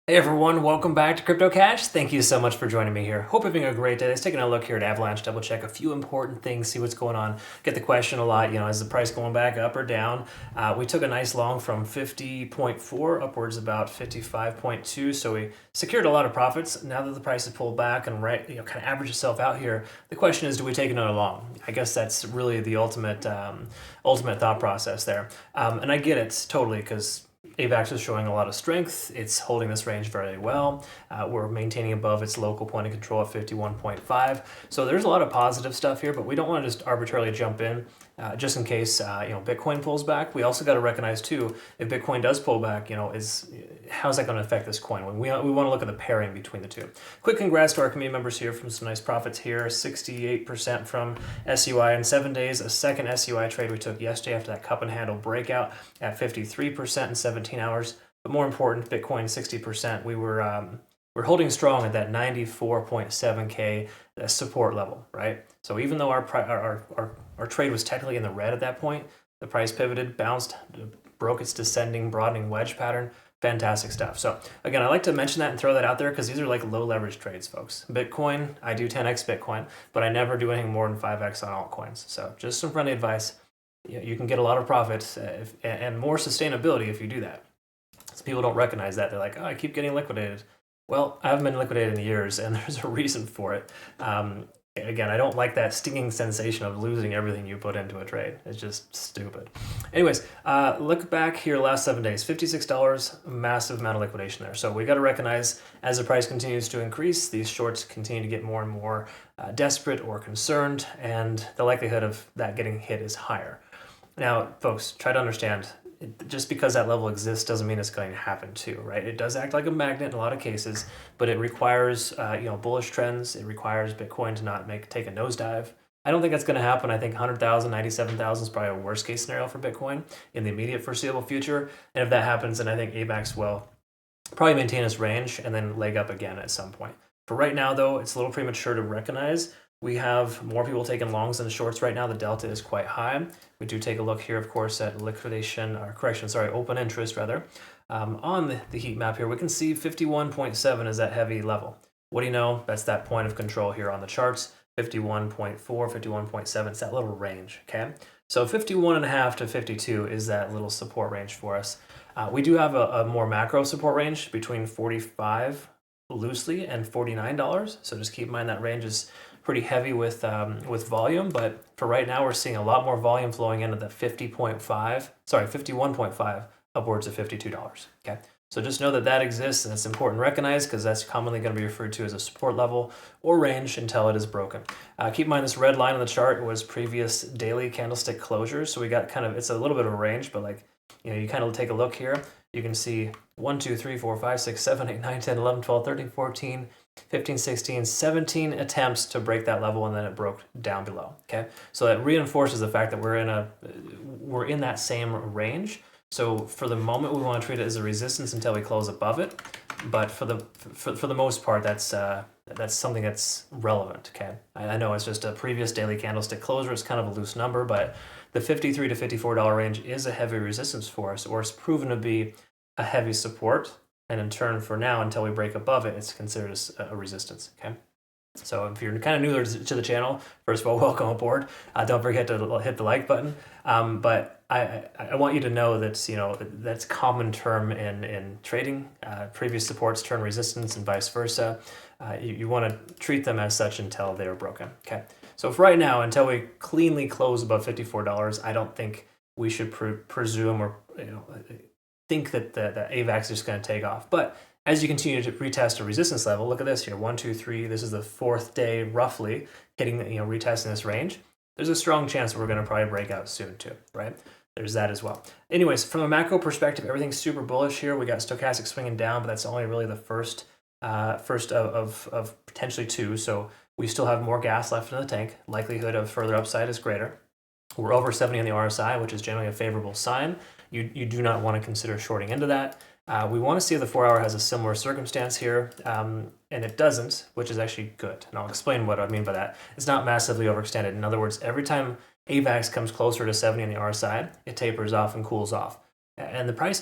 Hey everyone, welcome back to Crypto Cash. Thank you so much for joining me here. Hope you're having a great day. Let's take a look here at Avalanche, double check a few important things, see what's going on. Get the question a lot, is the price going back up or down? We took a nice long from 50.4 upwards about 55.2, so we secured a lot of profits. Now that the price has pulled back and kind of average itself out here, the question is, do we take another long? I guess that's really the ultimate thought process there. And I get it totally because AVAX is showing a lot of strength. It's holding this range very well. We're maintaining above its local point of control at 51.5. So there's a lot of positive stuff here, but we don't want to just arbitrarily jump in just in case Bitcoin pulls back. We also got to recognize too, if Bitcoin does pull back, how's that going to affect this coin? We want to look at the pairing between the two. Quick congrats to our community members here from some nice profits here. 68% from SUI in 7 days. A second SUI trade we took yesterday after that cup and handle breakout at 53% in 17 hours. But more important, Bitcoin 60%. We're holding strong at that 94.7K support level, right? So even though our trade was technically in the red at that point, the price pivoted, bounced, broke its descending, broadening wedge pattern. Fantastic stuff. So again, I like to mention that and throw that out there because these are like low leverage trades, folks. Bitcoin, I do 10x Bitcoin, but I never do anything more than 5x on altcoins. So just some friendly advice. You can get a lot of profit and more sustainability if you do that. So people don't recognize that. They're like, oh, I keep getting liquidated. Well, I haven't been liquidated in years, and there's a reason for it. Again, I don't like that stinging sensation of losing everything you put into a trade. It's just stupid. Anyways, look back here last 7 days, $56, massive amount of liquidation there. So we got to recognize as the price continues to increase, these shorts continue to get more and more desperate or concerned, and the likelihood of that getting hit is higher. Now, folks, try to understand, just because that level exists doesn't mean it's going to happen too, right? It does act like a magnet in a lot of cases, but it requires bullish trends. It requires Bitcoin to not take a nosedive. I don't think that's going to happen. I think 100,000, 97,000 is probably a worst case scenario for Bitcoin in the immediate foreseeable future. And if that happens, then I think AVAX will probably maintain its range and then leg up again at some point. For right now, though, it's a little premature to recognize. We have more people taking longs than shorts right now. The delta is quite high. We do take a look here, of course, at open interest rather. On the heat map here, we can see 51.7 is that heavy level. What do you know? That's that point of control here on the charts. 51.4, 51.7, it's that little range, okay? So 51.5 to 52 is that little support range for us. We do have a more macro support range between 45 loosely and $49. So just keep in mind that range is pretty heavy with volume, but for right now we're seeing a lot more volume flowing into the 51.5 upwards of $52. Okay, so just know that exists, and it's important to recognize because that's commonly going to be referred to as a support level or range until it is broken. Keep in mind this red line on the chart was previous daily candlestick closures, so we got it's a little bit of a range, but you kind of take a look here. You can see 1, 2, 3, 4, 5, 6, 7, 8, 9, 10, 11, 12, 13, 14, 15, 16, 17 attempts to break that level, and then it broke down below. Okay, so that reinforces the fact that we're in that same range. So for the moment, we want to treat it as a resistance until we close above it. But for the most part, that's something that's relevant. Okay, I know it's just a previous daily candlestick closure. It's kind of a loose number, but the $53 to $54 range is a heavy resistance for us, or it's proven to be a heavy support. And in turn, for now, until we break above it, it's considered a resistance, okay? So if you're kind of new to the channel, first of all, welcome aboard. Don't forget to hit the like button. But I want you to know that, that's a common term in trading. Previous supports turn resistance and vice versa. You want to treat them as such until they're broken, okay? So for right now, until we cleanly close above $54, I don't think we should presume or, think that the AVAX is just going to take off. But as you continue to retest a resistance level, look at this here, 1, 2, 3, this is the fourth day roughly hitting, retesting this range. There's a strong chance we're going to probably break out soon too, right? There's that as well. Anyways, from a macro perspective, everything's super bullish here. We got stochastic swinging down, but that's only really the first of potentially two. So we still have more gas left in the tank. Likelihood of further upside is greater. We're over 70 on the RSI, which is generally a favorable sign. You do not want to consider shorting into that. We want to see if the 4 hour has a similar circumstance here, and it doesn't, which is actually good. And I'll explain what I mean by that. It's not massively overextended. In other words, every time AVAX comes closer to 70 on the RSI, it tapers off and cools off. And the price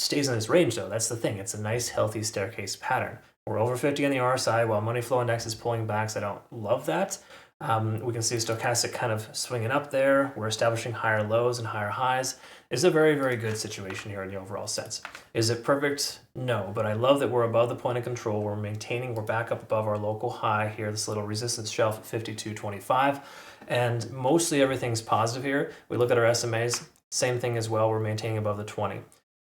stays in this range though. That's the thing. It's a nice healthy staircase pattern. We're over 50 on the RSI while money flow index is pulling back, so I don't love that. We can see stochastic kind of swinging up there. We're establishing higher lows and higher highs. It's a very, very good situation here in the overall sense. Is it perfect? No, but I love that we're above the point of control. We're maintaining, we're back up above our local high here, this little resistance shelf at 52.25, and mostly everything's positive here. We look at our SMAs, same thing as well. We're maintaining above the 20.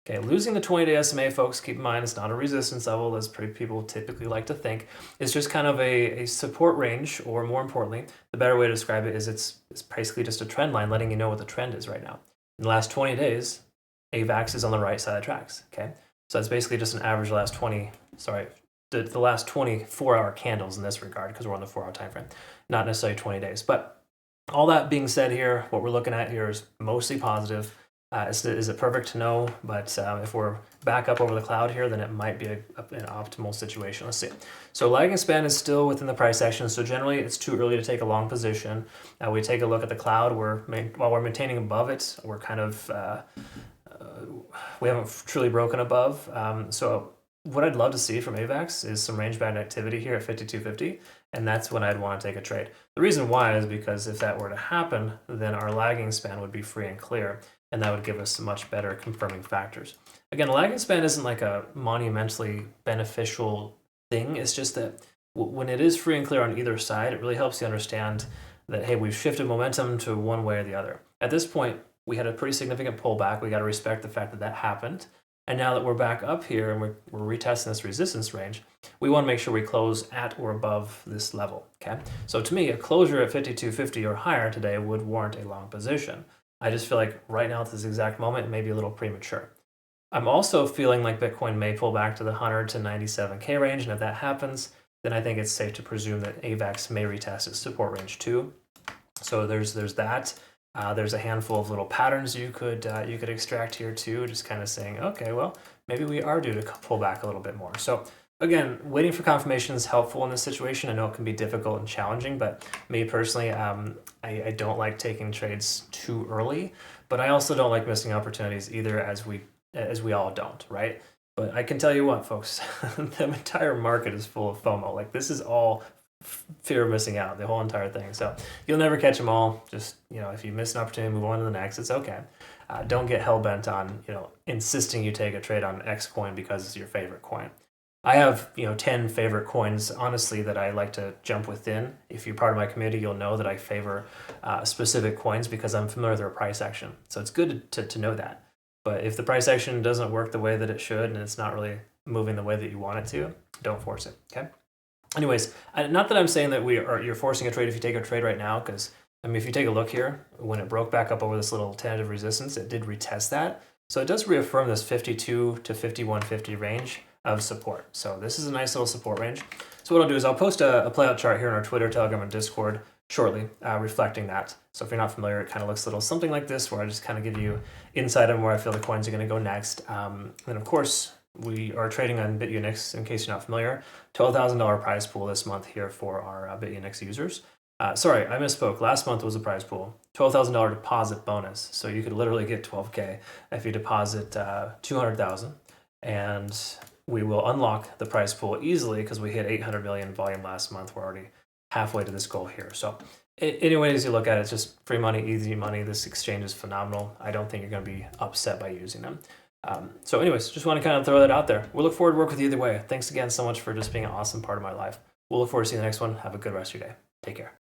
Okay, losing the 20-day SMA, folks, keep in mind it's not a resistance level, as pretty people typically like to think. It's just kind of a support range, or more importantly, the better way to describe it is it's basically just a trend line letting you know what the trend is right now. In the last 20 days, AVAX is on the right side of the tracks, okay? So that's basically just an average last 20, the last 24-hour candles in this regard, because we're on the 4-hour time frame, not necessarily 20 days. But all that being said here, what we're looking at here is mostly positive. Is it perfect? No, but if we're back up over the cloud here, then it might be an optimal situation. Let's see. So lagging span is still within the price action, so generally it's too early to take a long position. We take a look at the cloud. While we're maintaining above it, we're kind of we haven't truly broken above. So what I'd love to see from AVAX is some range bound activity here at 52.50, and that's when I'd want to take a trade. The reason why is because if that were to happen, then our lagging span would be free and clear, and that would give us some much better confirming factors. Again, lagging span isn't like a monumentally beneficial thing. It's just that when it is free and clear on either side, it really helps you understand that, hey, we've shifted momentum to one way or the other. At this point, we had a pretty significant pullback. We got to respect the fact that that happened. And now that we're back up here and we're retesting this resistance range, we want to make sure we close at or above this level, okay? So to me, a closure at 52.50 or higher today would warrant a long position. I just feel like right now at this exact moment, it may be a little premature. I'm also feeling like Bitcoin may pull back to the 100 to 97K range, and if that happens, then I think it's safe to presume that AVAX may retest its support range too. So there's that. There's a handful of little patterns you could extract here too, just kind of saying, okay, well, maybe we are due to pull back a little bit more. So again, waiting for confirmation is helpful in this situation. I know it can be difficult and challenging, but me personally, I don't like taking trades too early, but I also don't like missing opportunities either, as we all don't, right? But I can tell you what, folks, the entire market is full of FOMO. Like, this is all fear of missing out, the whole entire thing. So you'll never catch them all. Just, if you miss an opportunity, move on to the next. It's okay. Don't get hell-bent on, insisting you take a trade on X coin because it's your favorite coin. I have, 10 favorite coins, honestly, that I like to jump within. If you're part of my community, you'll know that I favor specific coins because I'm familiar with their price action. So it's good to know that. But if the price action doesn't work the way that it should, and it's not really moving the way that you want it to, don't force it, okay? Anyways, not that I'm saying that you're forcing a trade if you take a trade right now, because, if you take a look here, when it broke back up over this little tentative resistance, it did retest that. So it does reaffirm this 52 to 51.50 range of support. So this is a nice little support range. So what I'll do is I'll post a playout chart here in our Twitter, Telegram, and Discord shortly, reflecting that. So if you're not familiar, it kind of looks a little something like this, where I just kind of give you insight on where I feel the coins are going to go next. And of course, we are trading on Bitunix, in case you're not familiar. $12,000 prize pool this month here for our Bitunix users. Sorry, I misspoke. Last month was a prize pool. $12,000 deposit bonus. So you could literally get 12K if you deposit 200,000, and we will unlock the prize pool easily because we hit 800 million volume last month. We're already halfway to this goal here. So anyways you look at it, it's just free money, easy money. This exchange is phenomenal. I don't think you're going to be upset by using them. So anyways, just want to kind of throw that out there. We'll look forward to work with you either way. Thanks again so much for just being an awesome part of my life. We'll look forward to seeing the next one. Have a good rest of your day. Take care.